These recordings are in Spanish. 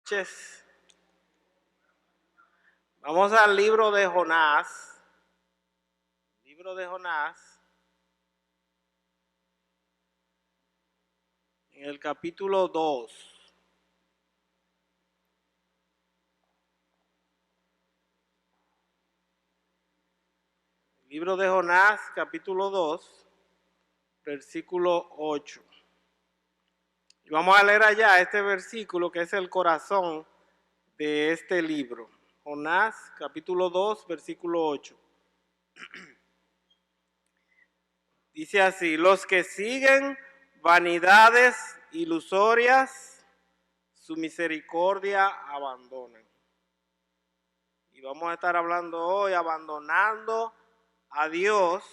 noches. Vamos al libro de Jonás. Libro de Jonás. En el capítulo 2. Libro de Jonás, capítulo 2, versículo 8. Y vamos a leer allá este versículo que es el corazón de este libro. Jonás, capítulo 2, versículo 8. Dice así: los que siguen vanidades ilusorias, su misericordia abandonan. Y vamos a estar hablando hoy abandonando a Dios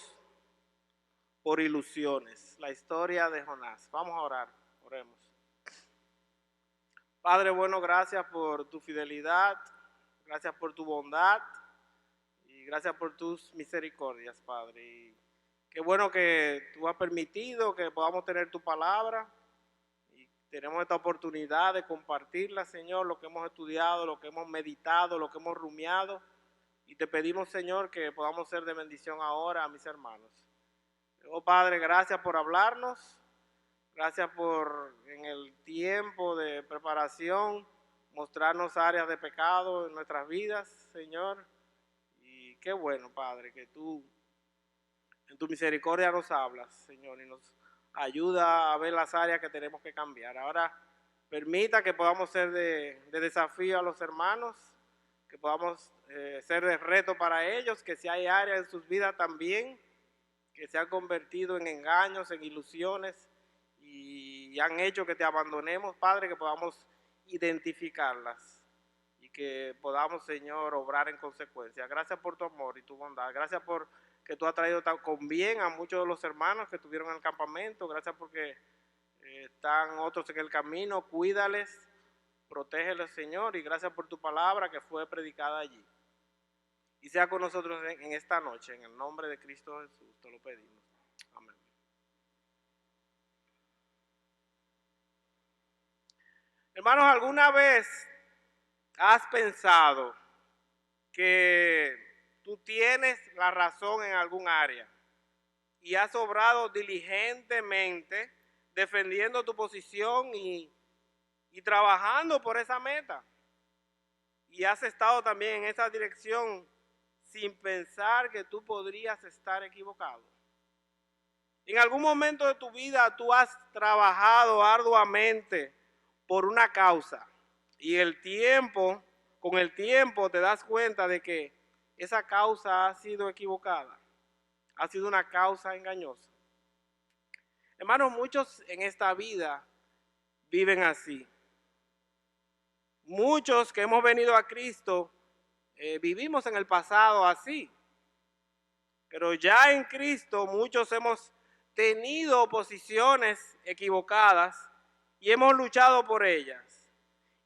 por ilusiones. La historia de Jonás. Vamos a orar, oremos. Padre bueno, gracias por tu fidelidad, gracias por tu bondad y gracias por tus misericordias, Padre. Y qué bueno que tú has permitido que podamos tener tu palabra y tenemos esta oportunidad de compartirla, Señor, lo que hemos estudiado, lo que hemos meditado, lo que hemos rumiado. Y te pedimos, Señor, que podamos ser de bendición ahora a mis hermanos. Oh Padre, gracias por hablarnos. Gracias por en el tiempo de preparación mostrarnos áreas de pecado en nuestras vidas, Señor. Y qué bueno, Padre, que tú en tu misericordia nos hablas, Señor, y nos ayuda a ver las áreas que tenemos que cambiar. Ahora permita que podamos ser de desafío a los hermanos, que podamos ser de reto para ellos, que si hay áreas en sus vidas también que se han convertido en engaños, en ilusiones y han hecho que te abandonemos, Padre, que podamos identificarlas y que podamos, Señor, obrar en consecuencia. Gracias por tu amor y tu bondad. Gracias por que tú has traído con bien a muchos de los hermanos que estuvieron en el campamento. Gracias porque están otros en el camino. Cuídales, protégeles, Señor, y gracias por tu palabra que fue predicada allí. Y sea con nosotros en esta noche, en el nombre de Cristo Jesús, te lo pedimos. Amén. Hermanos, ¿alguna vez has pensado que tú tienes la razón en algún área y has obrado diligentemente defendiendo tu posición y trabajando por esa meta? Y has estado también en esa dirección sin pensar que tú podrías estar equivocado. En algún momento de tu vida tú has trabajado arduamente por una causa y con el tiempo te das cuenta de que esa causa ha sido equivocada, ha sido una causa engañosa. Hermanos, muchos en esta vida viven así. Muchos que hemos venido a Cristo vivimos en el pasado así. Pero ya en Cristo muchos hemos tenido posiciones equivocadas y hemos luchado por ellas.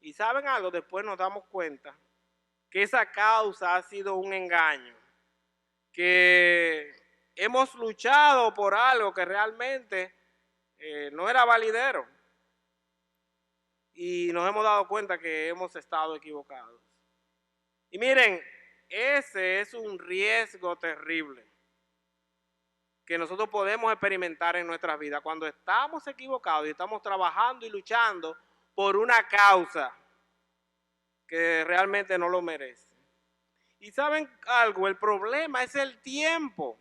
Y ¿saben algo? Después nos damos cuenta que esa causa ha sido un engaño, que hemos luchado por algo que realmente no era validero. Y nos hemos dado cuenta que hemos estado equivocados. Y miren, ese es un riesgo terrible que nosotros podemos experimentar en nuestras vidas cuando estamos equivocados y estamos trabajando y luchando por una causa que realmente no lo merece. Y ¿saben algo? El problema es el tiempo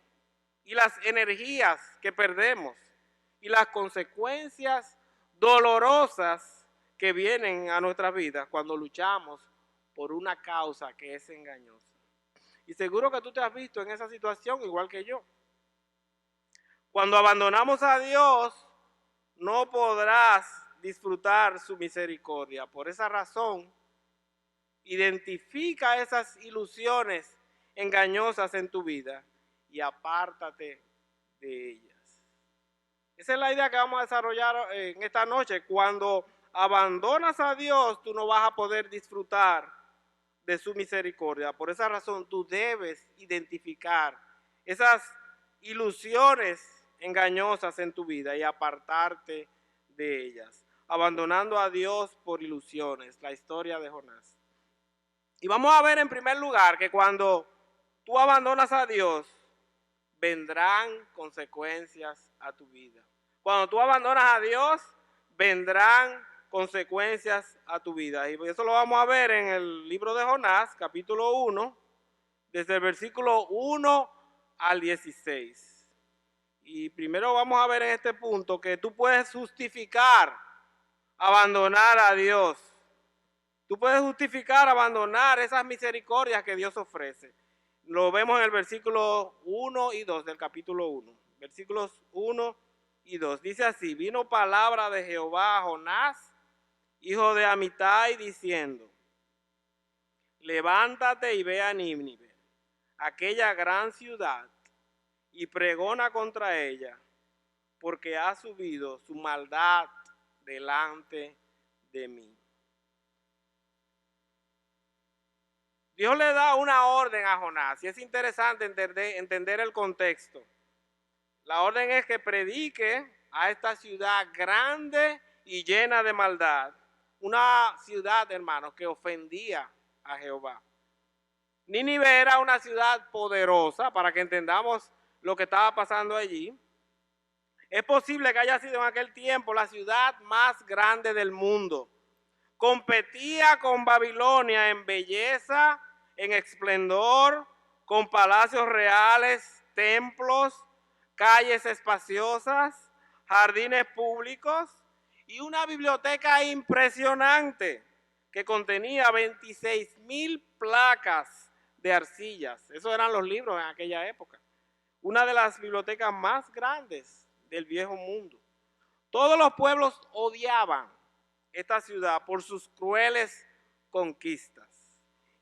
y las energías que perdemos y las consecuencias dolorosas que vienen a nuestras vidas cuando luchamos por una causa que es engañosa. Y seguro que tú te has visto en esa situación igual que yo. Cuando abandonamos a Dios, no podrás disfrutar su misericordia. Por esa razón, identifica esas ilusiones engañosas en tu vida y apártate de ellas. Esa es la idea que vamos a desarrollar en esta noche. Cuando abandonas a Dios, tú no vas a poder disfrutar de su misericordia. Por esa razón, tú debes identificar esas ilusiones engañosas en tu vida y apartarte de ellas. abandonando a Dios por ilusiones, la historia de Jonás. Y vamos a ver en primer lugar que cuando tú abandonas a Dios, vendrán consecuencias a tu vida. Cuando tú abandonas a Dios, vendrán consecuencias a tu vida. Y eso lo vamos a ver en el libro de Jonás, capítulo 1, desde el versículo 1 al 16. Y primero vamos a ver en este punto que tú puedes justificar abandonar a Dios. Tú puedes justificar abandonar esas misericordias que Dios ofrece. Lo vemos en el versículo 1 y 2 del capítulo 1. Versículos 1 y 2. Dice así: vino palabra de Jehová a Jonás, hijo de Amitai, diciendo: levántate y ve a Nínive, aquella gran ciudad, y pregona contra ella, porque ha subido su maldad delante de mí. Dios le da una orden a Jonás y es interesante entender el contexto. La orden es que predique a esta ciudad grande y llena de maldad. Una ciudad, hermanos, que ofendía a Jehová. Nínive era una ciudad poderosa, para que entendamos lo que estaba pasando allí. Es posible que haya sido en aquel tiempo la ciudad más grande del mundo. Competía con Babilonia en belleza, en esplendor, con palacios reales, templos, calles espaciosas, jardines públicos y una biblioteca impresionante que contenía 26,000 placas de arcillas. Esos eran los libros en aquella época. Una de las bibliotecas más grandes del viejo mundo. Todos los pueblos odiaban esta ciudad por sus crueles conquistas.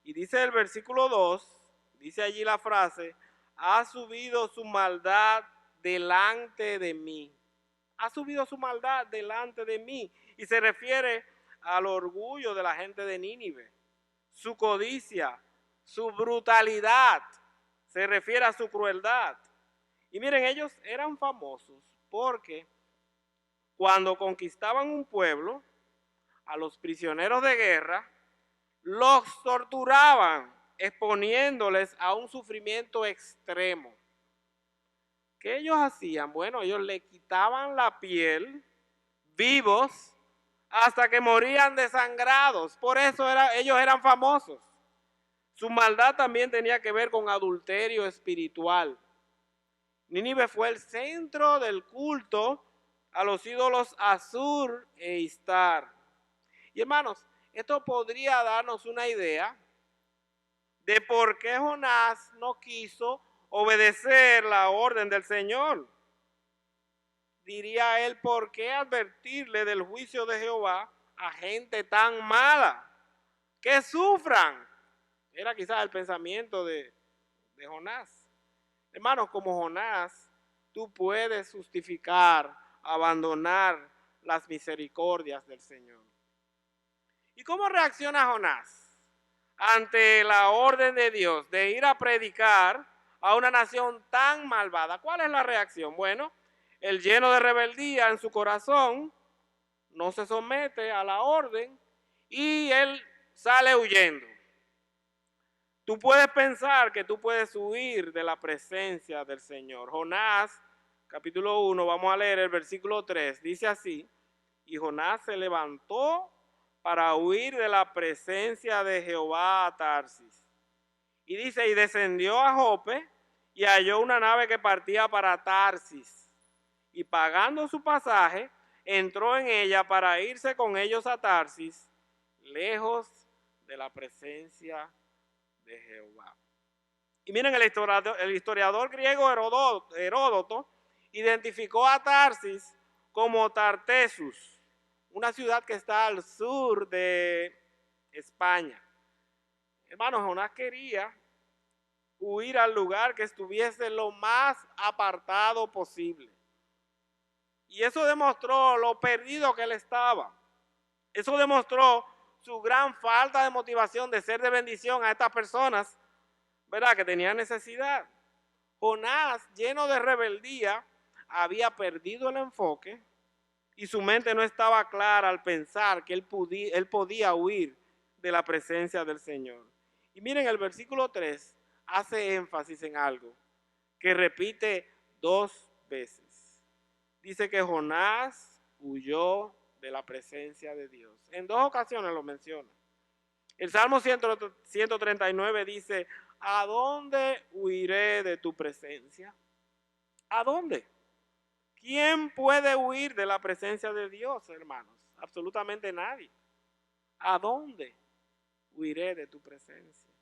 Y dice el versículo 2, dice allí la frase: ha subido su maldad delante de mí. Ha subido su maldad delante de mí. Y se refiere al orgullo de la gente de Nínive, su codicia, su brutalidad, se refiere a su crueldad. Y miren, ellos eran famosos porque cuando conquistaban un pueblo, a los prisioneros de guerra, los torturaban, exponiéndoles a un sufrimiento extremo. ¿Qué ellos hacían? Bueno, ellos le quitaban la piel vivos hasta que morían desangrados. Por eso ellos eran famosos. Su maldad también tenía que ver con adulterio espiritual. Nínive fue el centro del culto a los ídolos Asur e Istar. Y hermanos, esto podría darnos una idea de por qué Jonás no quiso obedecer la orden del Señor. Diría él: ¿por qué advertirle del juicio de Jehová a gente tan mala? Que sufran. Era quizás el pensamiento de Jonás. Hermanos, como Jonás, tú puedes justificar, abandonar las misericordias del Señor. ¿Y cómo reacciona Jonás ante la orden de Dios de ir a predicar a una nación tan malvada? ¿Cuál es la reacción? Bueno, él, lleno de rebeldía en su corazón, no se somete a la orden y él sale huyendo. Tú puedes pensar que tú puedes huir de la presencia del Señor. Jonás, capítulo 1, vamos a leer el versículo 3, dice así: y Jonás se levantó para huir de la presencia de Jehová a Tarsis. Y dice: y descendió a Jope y halló una nave que partía para Tarsis. Y pagando su pasaje, entró en ella para irse con ellos a Tarsis, lejos de la presencia de Jehová. Y miren, el historiador griego Heródoto identificó a Tarsis como Tartessus, una ciudad que está al sur de España. Hermanos, Jonás quería huir al lugar que estuviese lo más apartado posible. Y eso demostró lo perdido que él estaba. Eso demostró su gran falta de motivación de ser de bendición a estas personas, ¿verdad?, que tenían necesidad. Jonás, lleno de rebeldía, había perdido el enfoque y su mente no estaba clara al pensar que él podía huir de la presencia del Señor. Y miren, el versículo 3 hace énfasis en algo que repite 2 veces. Dice que Jonás huyó de la presencia de Dios. En 2 ocasiones lo menciona. El Salmo 139 dice, ¿a dónde huiré de tu presencia? ¿A dónde? ¿Quién puede huir de la presencia de Dios, hermanos? Absolutamente nadie. ¿A dónde huiré de tu presencia?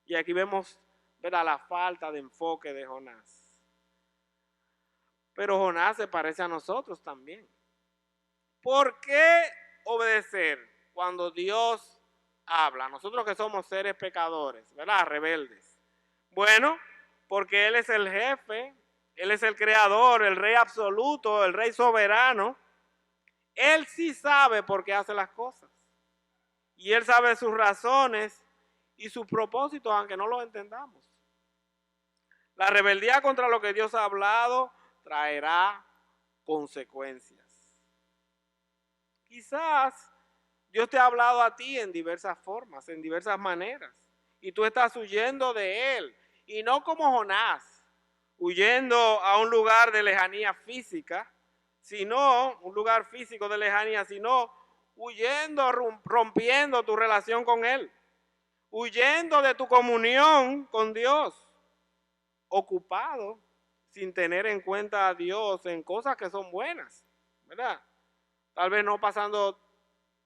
Y aquí vemos, ¿verdad?, la falta de enfoque de Jonás. Pero Jonás se parece a nosotros también. ¿Por qué obedecer cuando Dios habla? Nosotros que somos seres pecadores, ¿verdad?, rebeldes. Bueno, porque Él es el jefe, Él es el creador, el rey absoluto, el rey soberano. Él sí sabe por qué hace las cosas. Y Él sabe sus razones y sus propósitos, aunque no los entendamos. La rebeldía contra lo que Dios ha hablado traerá consecuencias. Quizás Dios te ha hablado a ti en diversas formas, en diversas maneras, y tú estás huyendo de Él. Y no como Jonás, huyendo a un lugar de lejanía física, sino un lugar físico de lejanía, sino huyendo, rompiendo tu relación con Él, huyendo de tu comunión con Dios, ocupado sin tener en cuenta a Dios en cosas que son buenas, ¿verdad? Tal vez no pasando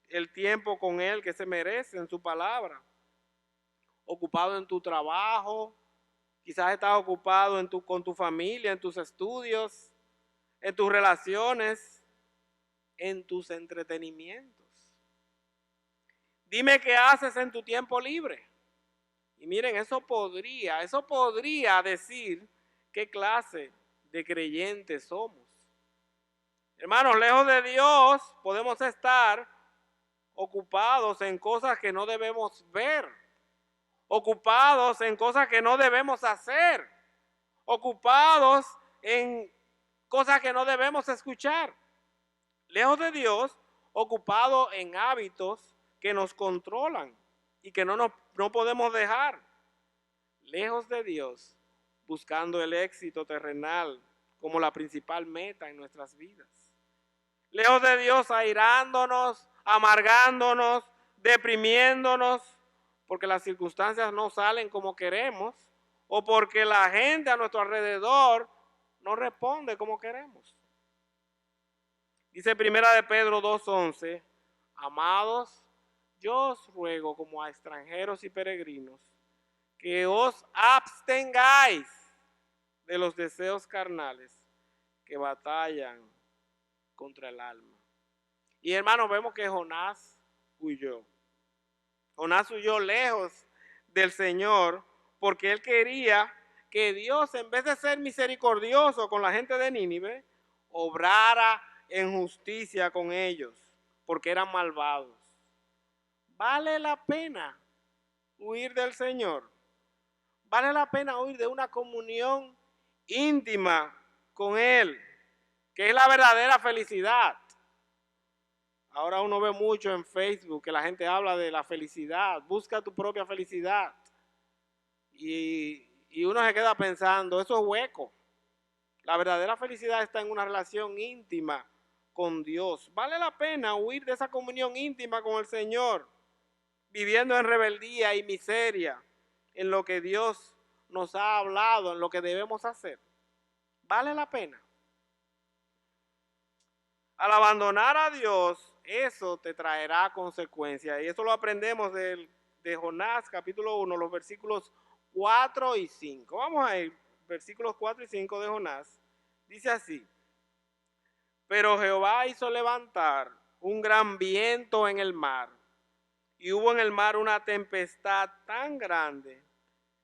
el tiempo con Él que se merece en su palabra, ocupado en tu trabajo, quizás estás ocupado con tu familia, en tus estudios, en tus relaciones, en tus entretenimientos. Dime qué haces en tu tiempo libre. Y miren, eso podría decir qué clase de creyentes somos. Hermanos, lejos de Dios podemos estar ocupados en cosas que no debemos ver, ocupados en cosas que no debemos hacer, ocupados en cosas que no debemos escuchar. Lejos de Dios, ocupados en hábitos que nos controlan y que no podemos dejar. Lejos de Dios, buscando el éxito terrenal como la principal meta en nuestras vidas. Lejos de Dios, airándonos, amargándonos, deprimiéndonos, porque las circunstancias no salen como queremos, o porque la gente a nuestro alrededor no responde como queremos. Dice Primera de Pedro 2:11, amados, yo os ruego como a extranjeros y peregrinos, que os abstengáis de los deseos carnales que batallan contra el alma. Y hermanos, vemos que Jonás huyó. Jonás huyó lejos del Señor porque él quería que Dios, en vez de ser misericordioso con la gente de Nínive, obrara en justicia con ellos, porque eran malvados. ¿Vale la pena huir del Señor? ¿Vale la pena huir de una comunión íntima con Él, que es la verdadera felicidad? Ahora uno ve mucho en Facebook que la gente habla de la felicidad, busca tu propia felicidad. Y uno se queda pensando, eso es hueco. La verdadera felicidad está en una relación íntima con Dios. ¿Vale la pena huir de esa comunión íntima con el Señor, viviendo en rebeldía y miseria, en lo que Dios nos ha hablado, en lo que debemos hacer? ¿Vale la pena? Al abandonar a Dios, eso te traerá consecuencias. Y eso lo aprendemos de Jonás, capítulo 1, los versículos 4 y 5. Vamos a ir, versículos 4 y 5 de Jonás. Dice así, pero Jehová hizo levantar un gran viento en el mar, y hubo en el mar una tempestad tan grande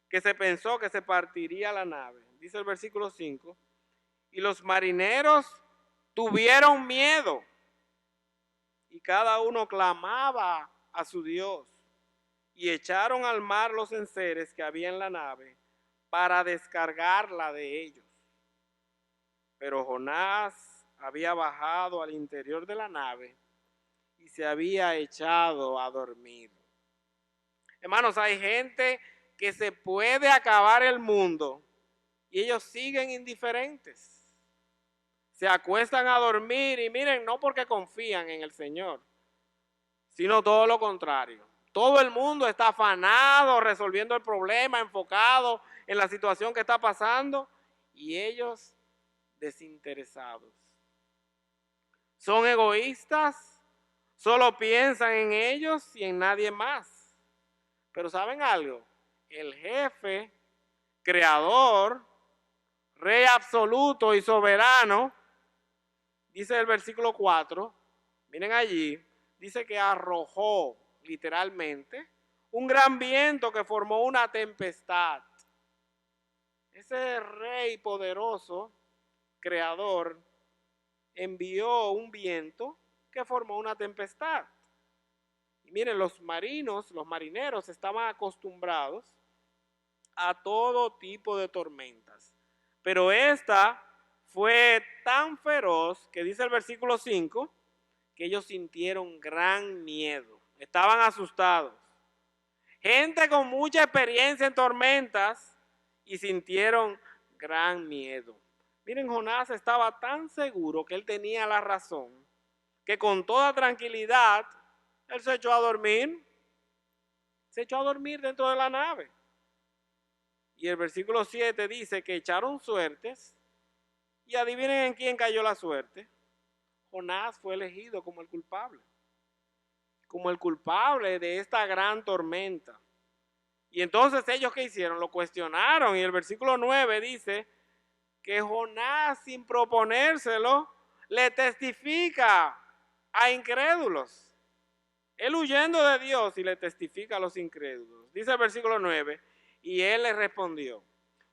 que se pensó que se partiría la nave. Dice el versículo 5, y los marineros tuvieron miedo, y cada uno clamaba a su Dios, y echaron al mar los enseres que había en la nave para descargarla de ellos. Pero Jonás había bajado al interior de la nave y se había echado a dormir. Hermanos, hay gente que se puede acabar el mundo y ellos siguen indiferentes. Se acuestan a dormir y miren, no porque confían en el Señor, sino todo lo contrario. Todo el mundo está afanado, resolviendo el problema, enfocado en la situación que está pasando y ellos desinteresados. Son egoístas, solo piensan en ellos y en nadie más. Pero ¿saben algo? El jefe, creador, rey absoluto y soberano, dice el versículo 4, miren allí, dice que arrojó literalmente un gran viento que formó una tempestad. Ese rey poderoso, creador, envió un viento que formó una tempestad. Y miren, los marineros estaban acostumbrados a todo tipo de tormentas. Pero esta fue tan feroz que dice el versículo 5 que ellos sintieron gran miedo. Estaban asustados. Gente con mucha experiencia en tormentas y sintieron gran miedo. Miren, Jonás estaba tan seguro que él tenía la razón que con toda tranquilidad él se echó a dormir. Se echó a dormir dentro de la nave. Y el versículo 7 dice que echaron suertes y adivinen en quién cayó la suerte. Jonás fue elegido como el culpable de esta gran tormenta. Y entonces ellos, ¿qué hicieron? Lo cuestionaron y el versículo 9 dice que Jonás, sin proponérselo, le testifica a incrédulos. Él huyendo de Dios y le testifica a los incrédulos. Dice el versículo 9, y él le respondió,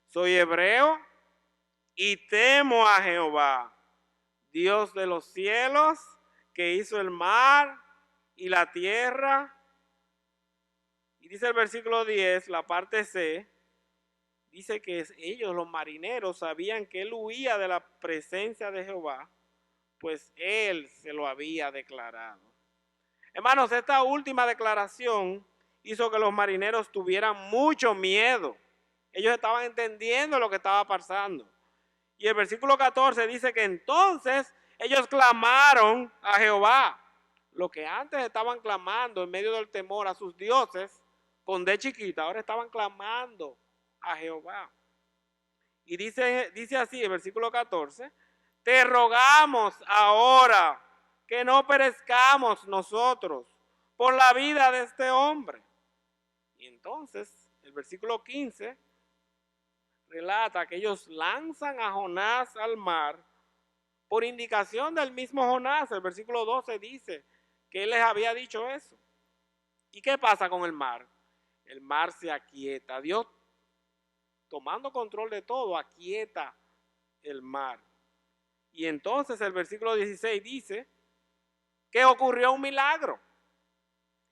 soy hebreo y temo a Jehová, Dios de los cielos, que hizo el mar y la tierra. Y dice el versículo 10, la parte C, dice que ellos, los marineros, sabían que él huía de la presencia de Jehová, pues él se lo había declarado. Hermanos, esta última declaración hizo que los marineros tuvieran mucho miedo. Ellos estaban entendiendo lo que estaba pasando. Y el versículo 14 dice que entonces ellos clamaron a Jehová. Lo que antes estaban clamando en medio del temor a sus dioses, con D chiquita, ahora estaban clamando a Jehová. Y dice así el versículo 14, te rogamos ahora que no perezcamos nosotros por la vida de este hombre. Y entonces el versículo 15 relata que ellos lanzan a Jonás al mar por indicación del mismo Jonás. El versículo 12 dice que él les había dicho eso. ¿Y qué pasa con el mar? El mar se aquieta. Dios, tomando control de todo, aquieta el mar. Y entonces el versículo 16 dice que ocurrió un milagro.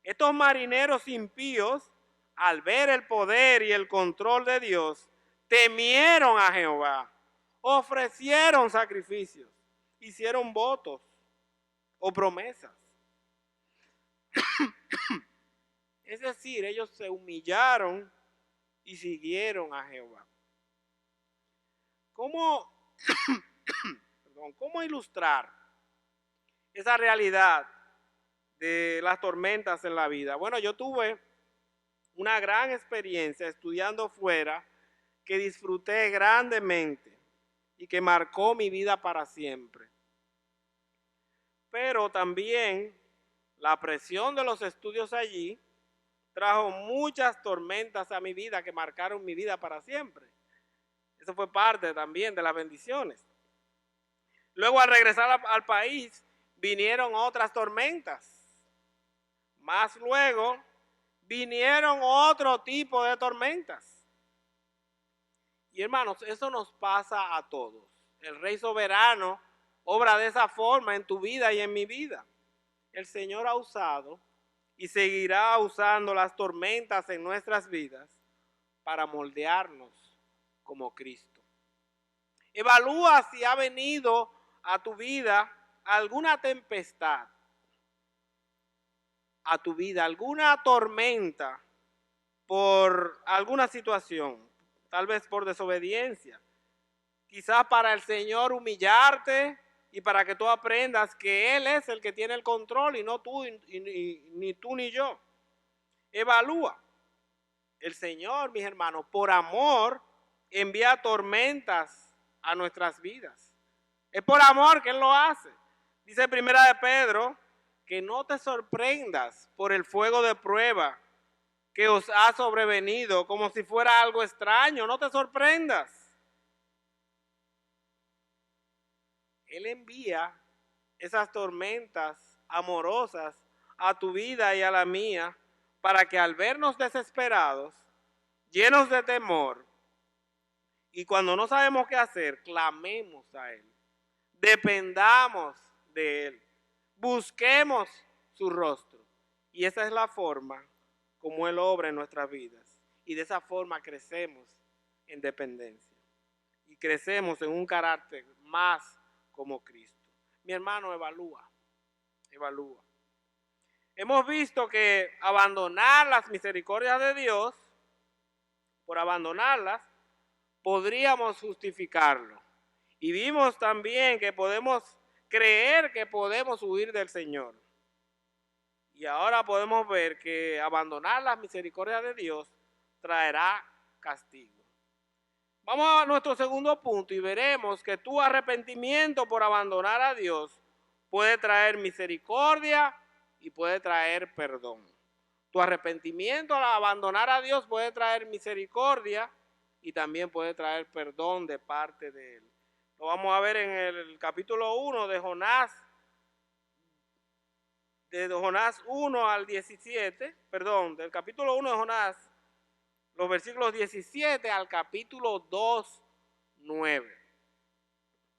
Estos marineros impíos, al ver el poder y el control de Dios, temieron a Jehová, ofrecieron sacrificios, hicieron votos o promesas. Es decir, ellos se humillaron y siguieron a Jehová. ¿Cómo ilustrar esa realidad de las tormentas en la vida? Bueno, yo tuve una gran experiencia estudiando fuera que disfruté grandemente y que marcó mi vida para siempre. Pero también la presión de los estudios allí trajo muchas tormentas a mi vida que marcaron mi vida para siempre. Eso fue parte también de las bendiciones. Luego, al regresar al país, vinieron otras tormentas. Más luego, vinieron otro tipo de tormentas. Y hermanos, eso nos pasa a todos. El Rey soberano obra de esa forma en tu vida y en mi vida. El Señor ha usado y seguirá usando las tormentas en nuestras vidas para moldearnos como Cristo. Evalúa si ha venido a tu vida alguna tempestad, a tu vida alguna tormenta por alguna situación, tal vez por desobediencia, quizás para el Señor humillarte y para que tú aprendas que Él es el que tiene el control y no tú, ni tú ni yo. Evalúa. El Señor, mis hermanos, por amor envía tormentas a nuestras vidas. Es por amor que Él lo hace. Dice Primera de Pedro que no te sorprendas por el fuego de prueba que os ha sobrevenido como si fuera algo extraño. No te sorprendas. Él envía esas tormentas amorosas a tu vida y a la mía para que al vernos desesperados, llenos de temor, y cuando no sabemos qué hacer, clamemos a Él, dependamos de Él, busquemos su rostro. Y esa es la forma como Él obra en nuestras vidas. Y de esa forma crecemos en dependencia y crecemos en un carácter más como Cristo. Mi hermano, evalúa. Hemos visto que abandonar las misericordias de Dios, por abandonarlas, podríamos justificarlo. Y vimos también que podemos creer que podemos huir del Señor. Y ahora podemos ver que abandonar las misericordias de Dios traerá castigo. Vamos a nuestro segundo punto y veremos que tu arrepentimiento por abandonar a Dios puede traer misericordia y puede traer perdón. Tu arrepentimiento al abandonar a Dios puede traer misericordia y también puede traer perdón de parte de Él. Lo vamos a ver en el capítulo 1 de Jonás 1 al 17, del capítulo 1 de Jonás, los versículos 17 al capítulo 2, 9.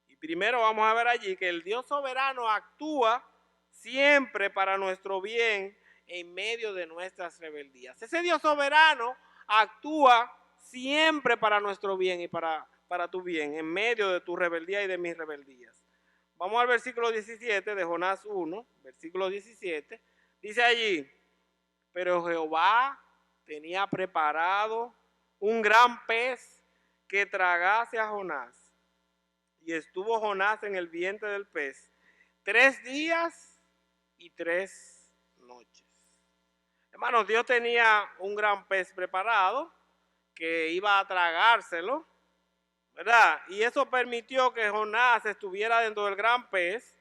Y primero vamos a ver allí que el Dios soberano actúa siempre para nuestro bien en medio de nuestras rebeldías. Ese Dios soberano actúa siempre para nuestro bien y para tu bien, en medio de tu rebeldía y de mis rebeldías. Vamos al versículo 17 de Jonás 1, versículo 17. Dice allí, pero Jehová tenía preparado un gran pez que tragase a Jonás. Y estuvo Jonás en el vientre del pez 3 días y 3 noches. Hermanos, Dios tenía un gran pez preparado que iba a tragárselo, ¿verdad? Y eso permitió que Jonás estuviera dentro del gran pez,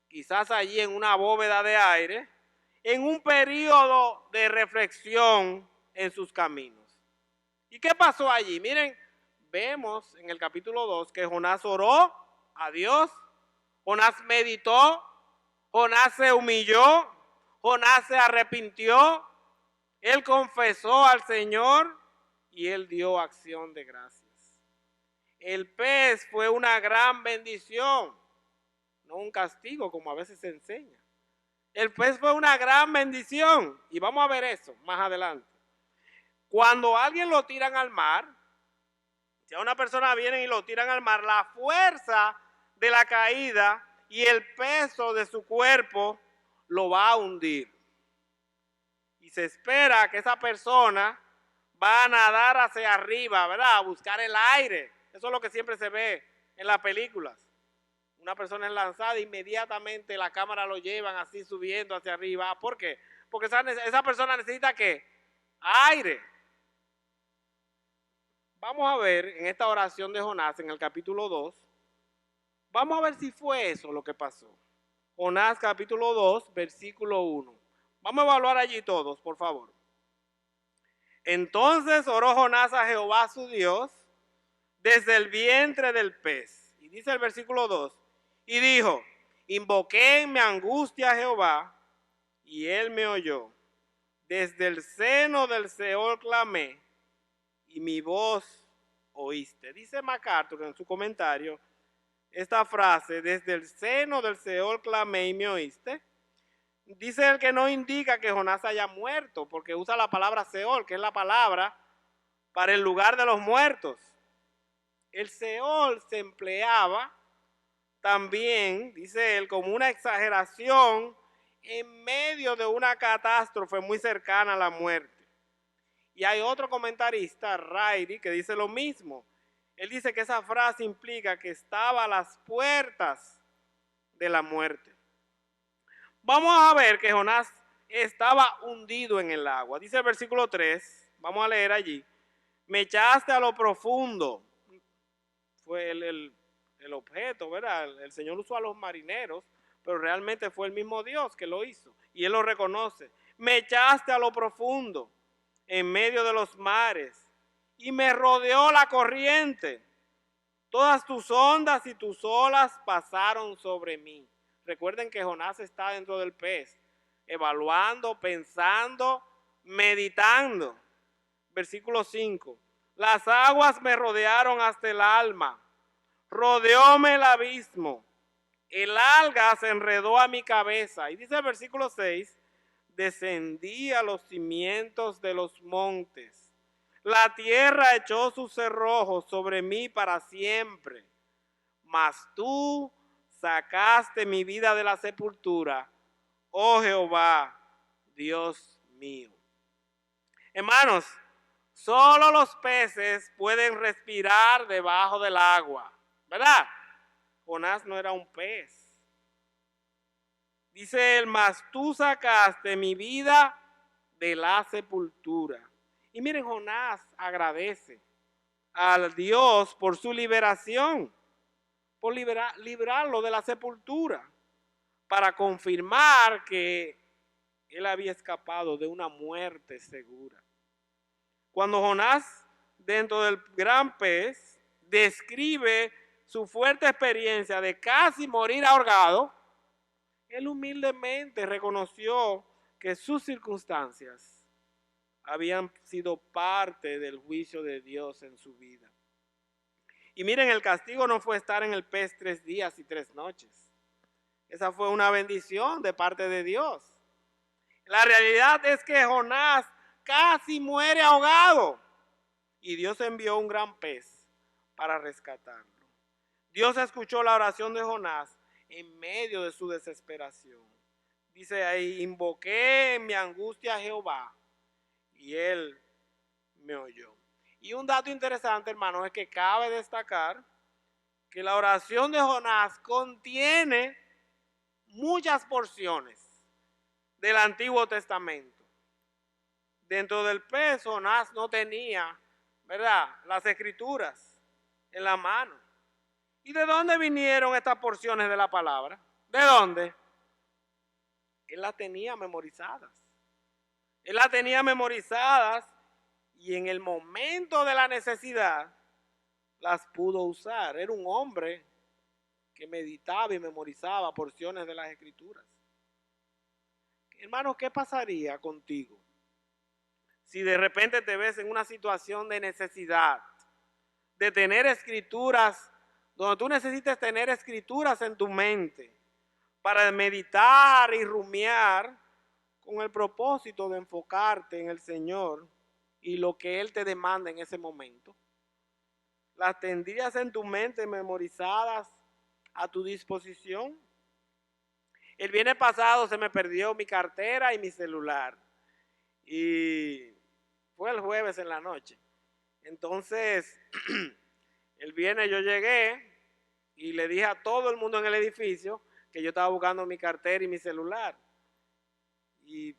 quizás allí en una bóveda de aire, en un periodo de reflexión en sus caminos. ¿Y qué pasó allí? Miren, vemos en el capítulo 2 que Jonás oró a Dios, Jonás meditó, Jonás se humilló, Jonás se arrepintió, él confesó al Señor y él dio acción de gracias. El pez fue una gran bendición, no un castigo como a veces se enseña. El pez fue una gran bendición y vamos a ver eso más adelante. Cuando a alguien lo tiran al mar, si a una persona viene y lo tiran al mar, la fuerza de la caída y el peso de su cuerpo lo va a hundir. Y se espera que esa persona va a nadar hacia arriba, ¿verdad? A buscar el aire. Eso es lo que siempre se ve en las películas. Una persona es lanzada, inmediatamente la cámara lo llevan así subiendo hacia arriba. ¿Por qué? Porque esa persona necesita ¿qué? Aire. Vamos a ver en esta oración de Jonás, en el capítulo 2, vamos a ver si fue eso lo que pasó. Jonás capítulo 2, versículo 1. Vamos a evaluar allí todos, por favor. Entonces oró Jonás a Jehová su Dios desde el vientre del pez. Y dice el versículo 2, y dijo, invoqué en mi angustia a Jehová, y él me oyó. Desde el seno del Seol clamé, y mi voz oíste. Dice MacArthur en su comentario, esta frase, desde el seno del Seol clamé y me oíste, dice él que no indica que Jonás haya muerto, porque usa la palabra Seol, que es la palabra para el lugar de los muertos. El Seol se empleaba también, dice él, como una exageración en medio de una catástrofe muy cercana a la muerte. Y hay otro comentarista, Rairi, que dice lo mismo. Él dice que esa frase implica que estaba a las puertas de la muerte. Vamos a ver que Jonás estaba hundido en el agua. Dice el versículo 3, vamos a leer allí. Me echaste a lo profundo. Fue el objeto, ¿verdad? El Señor usó a los marineros, pero realmente fue el mismo Dios que lo hizo. Y Él lo reconoce. Me echaste a lo profundo, en medio de los mares, y me rodeó la corriente. Todas tus ondas y tus olas pasaron sobre mí. Recuerden que Jonás está dentro del pez, evaluando, pensando, meditando. Versículo 5. Las aguas me rodearon hasta el alma, rodeóme el abismo, el alga se enredó a mi cabeza. Y dice el versículo 6, descendí a los cimientos de los montes. La tierra echó sus cerrojos sobre mí para siempre. Mas tú sacaste mi vida de la sepultura, oh Jehová, Dios mío. Hermanos, solo los peces pueden respirar debajo del agua, ¿verdad? Jonás no era un pez. Dice él, mas tú sacaste mi vida de la sepultura. Y miren, Jonás agradece al Dios por su liberación, por librarlo de la sepultura, para confirmar que él había escapado de una muerte segura. Cuando Jonás, dentro del gran pez, describe su fuerte experiencia de casi morir ahogado, él humildemente reconoció que sus circunstancias habían sido parte del juicio de Dios en su vida. Y miren, el castigo no fue estar en el pez 3 días y 3 noches. Esa fue una bendición de parte de Dios. La realidad es que Jonás casi muere ahogado y Dios envió un gran pez para rescatarlo. Dios escuchó la oración de Jonás en medio de su desesperación. Dice ahí, invoqué en mi angustia a Jehová y él me oyó. Y un dato interesante, hermano, es que cabe destacar que la oración de Jonás contiene muchas porciones del Antiguo Testamento. Dentro del pez, Jonás no tenía, ¿verdad?, las escrituras en la mano. ¿Y de dónde vinieron estas porciones de la palabra? ¿De dónde? Él las tenía memorizadas. Él las tenía memorizadas y en el momento de la necesidad las pudo usar. Era un hombre que meditaba y memorizaba porciones de las escrituras. Hermano, ¿qué pasaría contigo si de repente te ves en una situación de necesidad, de tener escrituras, donde tú necesites tener escrituras en tu mente para meditar y rumiar con el propósito de enfocarte en el Señor y lo que Él te demanda en ese momento? ¿Las tendrías en tu mente memorizadas a tu disposición? El viernes pasado se me perdió mi cartera y mi celular y fue el jueves en la noche. Entonces, el viernes yo llegué y le dije a todo el mundo en el edificio que yo estaba buscando mi cartera y mi celular. Y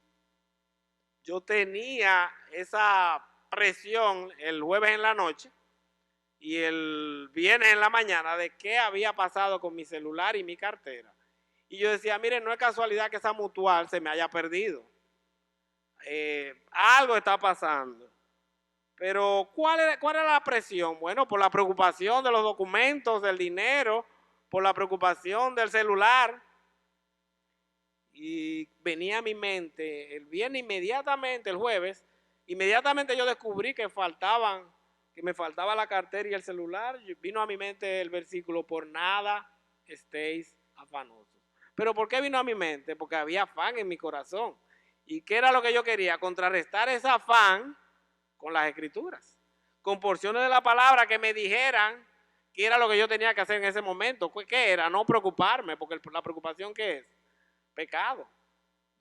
yo tenía esa presión el jueves en la noche y el viernes en la mañana de qué había pasado con mi celular y mi cartera. Y yo decía, miren, no es casualidad que esa mutual se me haya perdido. Algo está pasando. Pero ¿cuál era la presión? Bueno, por la preocupación de los documentos, del dinero, por la preocupación del celular. Y venía a mi mente el viernes inmediatamente, el jueves, inmediatamente yo descubrí que me faltaba la cartera y el celular. Vino a mi mente el versículo, por nada estéis afanosos. ¿Pero por qué vino a mi mente? Porque había afán en mi corazón. ¿Y qué era lo que yo quería? Contrarrestar ese afán con las escrituras, con porciones de la palabra que me dijeran ¿Qué era lo que yo tenía que hacer en ese momento? ¿Qué era? No preocuparme, porque la preocupación, ¿qué es? Pecado.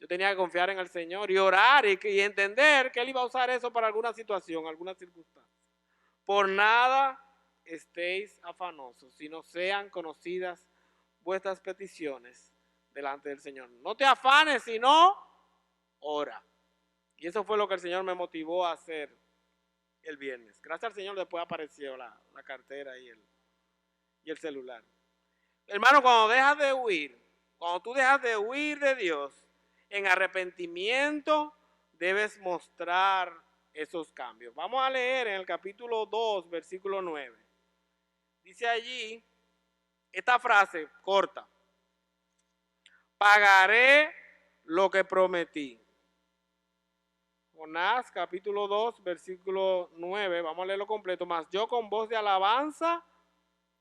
Yo tenía que confiar en el Señor y orar y entender que Él iba a usar eso para alguna situación, alguna circunstancia. Por nada estéis afanosos, sino sean conocidas vuestras peticiones delante del Señor. No te afanes, sino ora. Y eso fue lo que el Señor me motivó a hacer el viernes. Gracias al Señor después apareció la cartera y el celular. Hermano, cuando tú dejas de huir de Dios, en arrepentimiento debes mostrar esos cambios. Vamos a leer en el capítulo 2, versículo 9. Dice allí esta frase corta: pagaré lo que prometí. Jonás, capítulo 2, versículo 9, vamos a leerlo completo. Mas yo con voz de alabanza,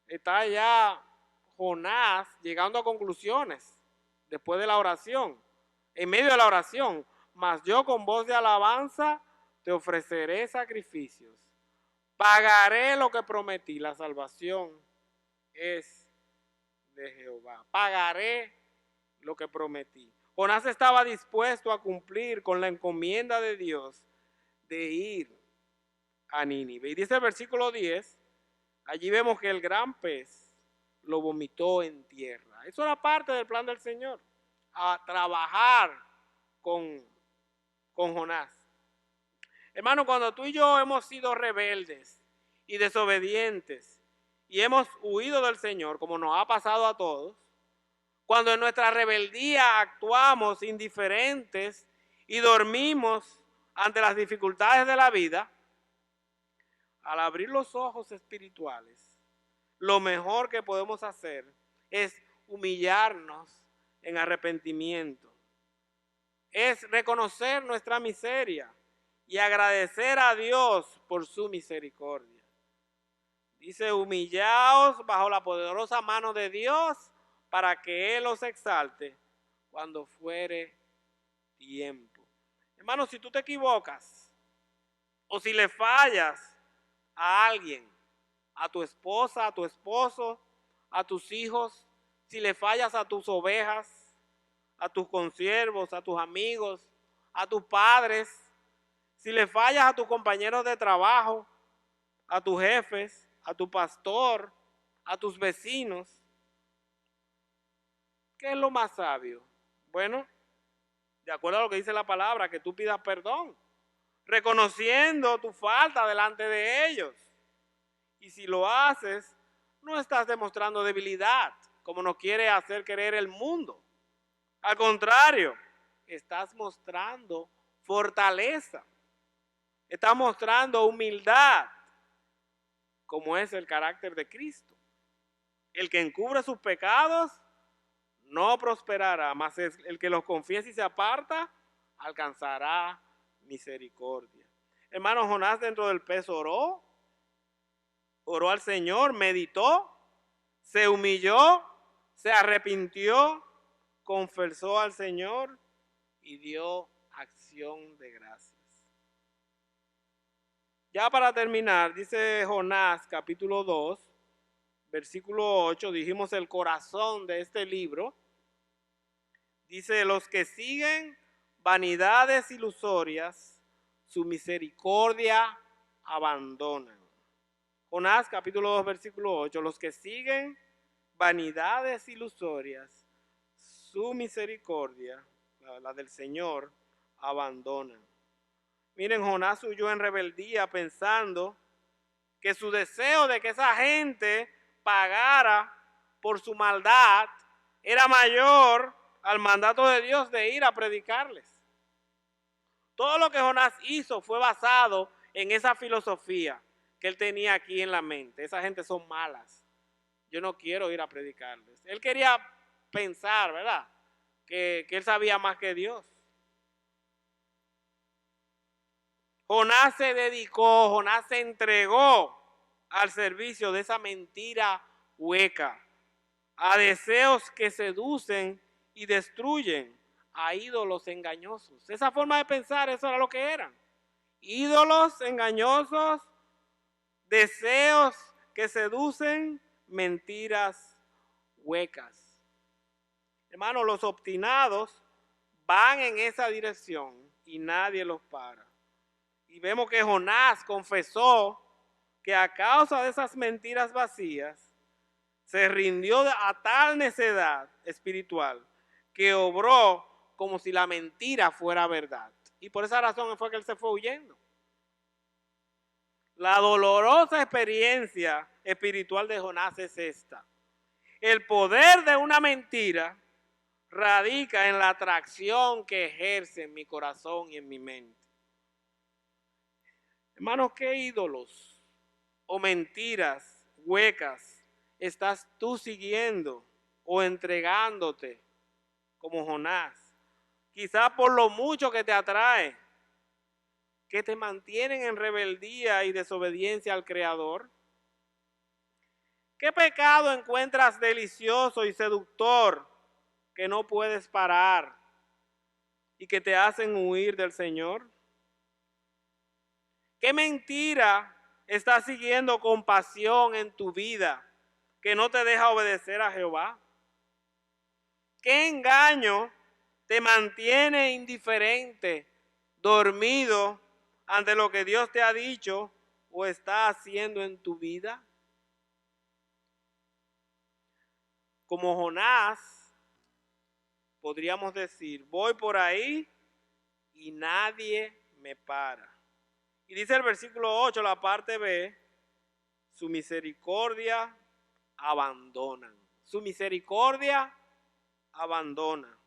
está ya Jonás llegando a conclusiones después de la oración, en medio de la oración. Mas yo con voz de alabanza te ofreceré sacrificios. Pagaré lo que prometí. La salvación es de Jehová. Pagaré lo que prometí. Jonás estaba dispuesto a cumplir con la encomienda de Dios de ir a Nínive. Y dice el versículo 10, allí vemos que el gran pez lo vomitó en tierra. Eso era parte del plan del Señor, a trabajar con Jonás. Hermano, cuando tú y yo hemos sido rebeldes y desobedientes y hemos huido del Señor, como nos ha pasado a todos, cuando en nuestra rebeldía actuamos indiferentes y dormimos ante las dificultades de la vida, al abrir los ojos espirituales, lo mejor que podemos hacer es humillarnos en arrepentimiento. Es reconocer nuestra miseria y agradecer a Dios por su misericordia. Dice: humillaos bajo la poderosa mano de Dios para que Él os exalte cuando fuere tiempo. Hermano, si tú te equivocas o si le fallas a alguien, a tu esposa, a tu esposo, a tus hijos, si le fallas a tus ovejas, a tus consiervos, a tus amigos, a tus padres, si le fallas a tus compañeros de trabajo, a tus jefes, a tu pastor, a tus vecinos, ¿qué es lo más sabio? Bueno, de acuerdo a lo que dice la palabra, que tú pidas perdón, reconociendo tu falta delante de ellos. Y si lo haces, no estás demostrando debilidad, como nos quiere hacer creer el mundo. Al contrario, estás mostrando fortaleza. Estás mostrando humildad, como es el carácter de Cristo. El que encubre sus pecados no prosperará, mas el que los confiese y se aparta alcanzará misericordia. Hermano, Jonás dentro del pez oró al Señor, meditó, se humilló, se arrepintió, confesó al Señor y dio acción de gracias. Ya para terminar, dice Jonás capítulo 2, versículo 8, dijimos el corazón de este libro. Dice: los que siguen vanidades ilusorias, su misericordia abandonan. Jonás capítulo 2, versículo 8, los que siguen vanidades ilusorias, su misericordia, la del Señor, abandonan. Miren, Jonás huyó en rebeldía pensando que su deseo de que esa gente pagara por su maldad era mayor al mandato de Dios de ir a predicarles. Todo lo que Jonás hizo fue basado en esa filosofía que él tenía aquí en la mente. Esa gente son malas, yo no quiero ir a predicarles. Él quería pensar, ¿verdad?, que él sabía más que Dios. Jonás se dedicó, Jonás se entregó al servicio de esa mentira hueca, a deseos que seducen y destruyen, a ídolos engañosos. Esa forma de pensar, eso era lo que eran. Ídolos engañosos, deseos que seducen mentiras huecas. Hermanos, los obstinados van en esa dirección y nadie los para. Y vemos que Jonás confesó que a causa de esas mentiras vacías, se rindió a tal necedad espiritual que obró como si la mentira fuera verdad. Y por esa razón fue que él se fue huyendo. La dolorosa experiencia espiritual de Jonás es esta. El poder de una mentira radica en la atracción que ejerce en mi corazón y en mi mente. Hermanos, ¿qué ídolos o mentiras huecas estás tú siguiendo o entregándote como Jonás? Quizás por lo mucho que te atrae, que te mantienen en rebeldía y desobediencia al Creador. ¿Qué pecado encuentras delicioso y seductor que no puedes parar y que te hacen huir del Señor? ¿Qué mentira estás siguiendo con pasión en tu vida que no te deja obedecer a Jehová? ¿Qué engaño te mantiene indiferente, dormido ante lo que Dios te ha dicho o está haciendo en tu vida? Como Jonás, podríamos decir, voy por ahí y nadie me para. Y dice el versículo 8, la parte B, su misericordia abandonan. Su misericordia abandona.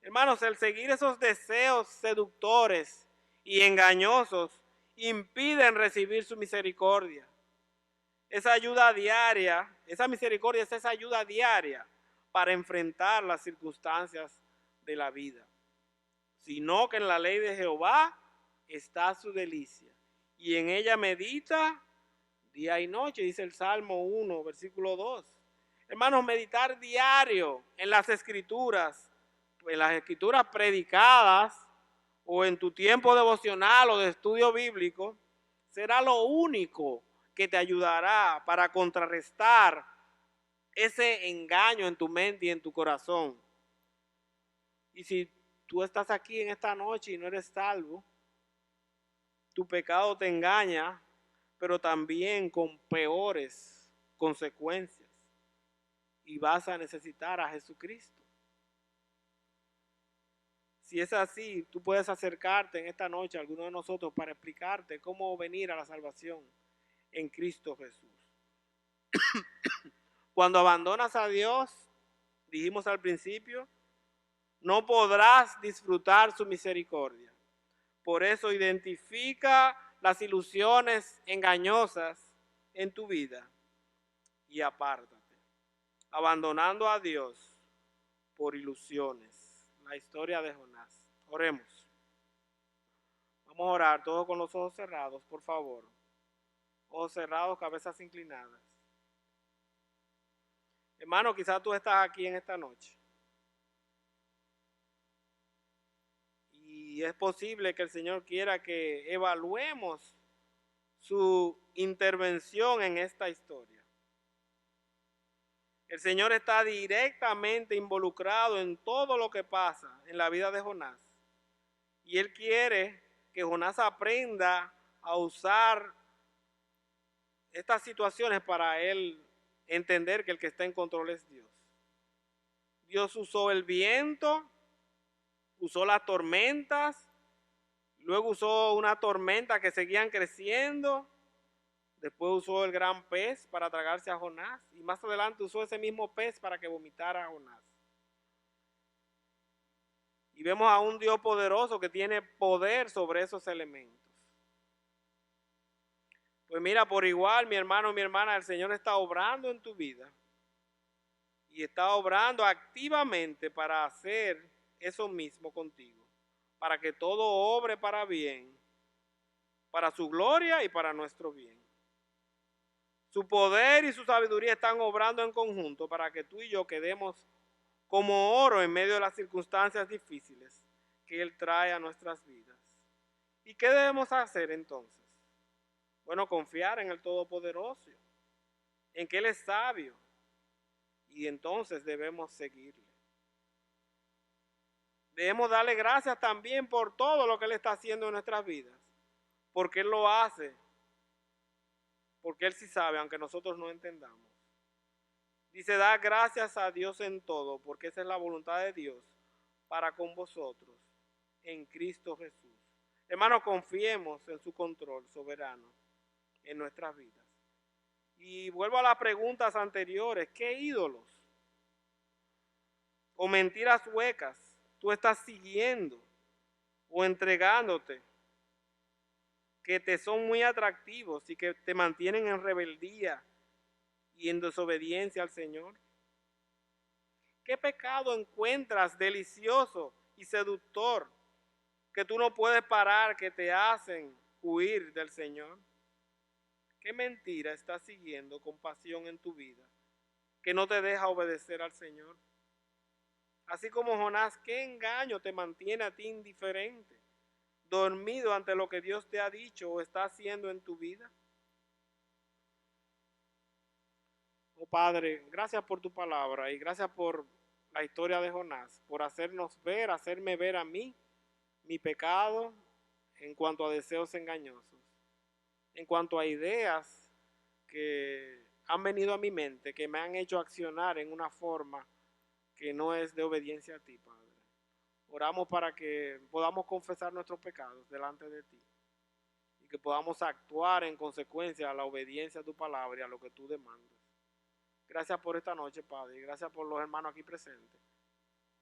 Hermanos, el seguir esos deseos seductores y engañosos impiden recibir su misericordia. Esa ayuda diaria, esa misericordia es esa ayuda diaria para enfrentar las circunstancias de la vida. Sino que en la ley de Jehová está su delicia, y en ella medita día y noche, dice el Salmo 1, versículo 2. Hermanos, meditar diario en las escrituras predicadas o en tu tiempo devocional o de estudio bíblico, será lo único que te ayudará para contrarrestar ese engaño en tu mente y en tu corazón. Y si tú estás aquí en esta noche y no eres salvo, tu pecado te engaña, pero también con peores consecuencias. Y vas a necesitar a Jesucristo. Si es así, tú puedes acercarte en esta noche a alguno de nosotros para explicarte cómo venir a la salvación en Cristo Jesús. Cuando abandonas a Dios, dijimos al principio, no podrás disfrutar su misericordia. Por eso identifica las ilusiones engañosas en tu vida y apártate, abandonando a Dios por ilusiones. La historia de Jonás. Oremos. Vamos a orar todos con los ojos cerrados, por favor. Ojos cerrados, cabezas inclinadas. Hermano, quizás tú estás aquí en esta noche. Y es posible que el Señor quiera que evaluemos su intervención en esta historia. El Señor está directamente involucrado en todo lo que pasa en la vida de Jonás. Y Él quiere que Jonás aprenda a usar estas situaciones para él entender que el que está en control es Dios. Dios usó el viento, usó las tormentas, luego usó una tormenta que seguían creciendo, después usó el gran pez para tragarse a Jonás y más adelante usó ese mismo pez para que vomitara a Jonás. Y vemos a un Dios poderoso que tiene poder sobre esos elementos. Pues mira, por igual, mi hermano, mi hermana, el Señor está obrando en tu vida y está obrando activamente para hacer eso mismo contigo, para que todo obre para bien, para su gloria y para nuestro bien. Su poder y su sabiduría están obrando en conjunto para que tú y yo quedemos como oro en medio de las circunstancias difíciles que Él trae a nuestras vidas. ¿Y qué debemos hacer entonces? Bueno, confiar en el Todopoderoso. en que Él es sabio y entonces debemos seguirle. Debemos darle gracias también por todo lo que Él está haciendo en nuestras vidas, porque Él lo hace, porque Él sí sabe, aunque nosotros no entendamos. Dice, da gracias a Dios en todo, porque esa es la voluntad de Dios para con vosotros en Cristo Jesús. Hermanos, confiemos en su control soberano en nuestras vidas. Y vuelvo a las preguntas anteriores, ¿qué ídolos o mentiras huecas tú estás siguiendo o entregándote que te son muy atractivos y que te mantienen en rebeldía y en desobediencia al Señor? ¿Qué pecado encuentras delicioso y seductor que tú no puedes parar, que te hacen huir del Señor? ¿Qué mentira estás siguiendo con pasión en tu vida que no te deja obedecer al Señor? Así como Jonás, ¿qué engaño te mantiene a ti indiferente, dormido ante lo que Dios te ha dicho o está haciendo en tu vida? Oh Padre, gracias por tu palabra y gracias por la historia de Jonás, por hacerme ver a mí, mi pecado en cuanto a deseos engañosos, en cuanto a ideas que han venido a mi mente, que me han hecho accionar en una forma que no es de obediencia a ti, Padre. Oramos para que podamos confesar nuestros pecados delante de ti y que podamos actuar en consecuencia a la obediencia a tu palabra y a lo que tú demandas. Gracias por esta noche, Padre, y gracias por los hermanos aquí presentes,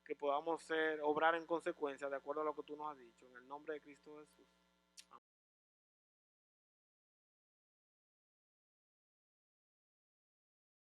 que podamos obrar en consecuencia de acuerdo a lo que tú nos has dicho. En el nombre de Cristo Jesús.